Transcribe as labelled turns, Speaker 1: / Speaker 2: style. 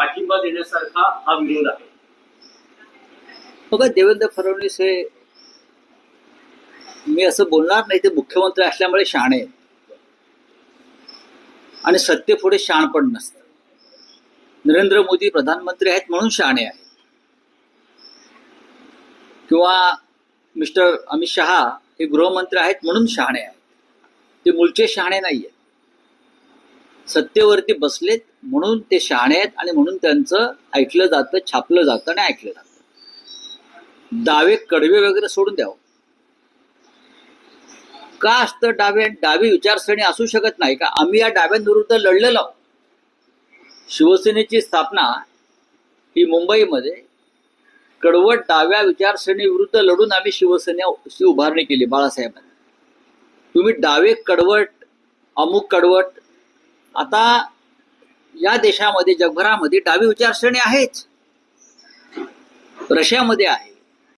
Speaker 1: पाठिंबा देण्यासारखा हा विरोध आहे.
Speaker 2: बघा, देवेंद्र फडणवीस हे, मी असं बोलणार नाही, ते मुख्यमंत्री असल्यामुळे शहाणे आहेत आणि सत्तेपुढे शहाण पण नसतं. नरेंद्र मोदी प्रधानमंत्री आहेत म्हणून शहाणे आहेत, किंवा मिस्टर अमित शहा हे गृहमंत्री आहेत म्हणून शहाणे आहेत. ते मूळचे शहाणे नाही आहेत. सत्तेवरती बसलेत म्हणून ते शहाणे आहेत आणि म्हणून त्यांचं ऐकलं जातं, छापलं जातं आणि ऐकलं जातं. दावे कडवे वगैरे सोडून द्यावं. का असतं डावी विचारसरणी असू शकत नाही का? आम्ही या डाव्यांविरुद्ध लढलेलो आहोत. शिवसेनेची स्थापना ही मुंबईमध्ये कडवट डाव्या विचारसरणी विरुद्ध लढून आम्ही शिवसेनेची उभारणी केली बाळासाहेबांनी. तुम्ही डावे कडवट, अमुक कडवट, आता या देशामध्ये, जगभरामध्ये डावी विचारसरणी आहेच. रशियामध्ये आहे,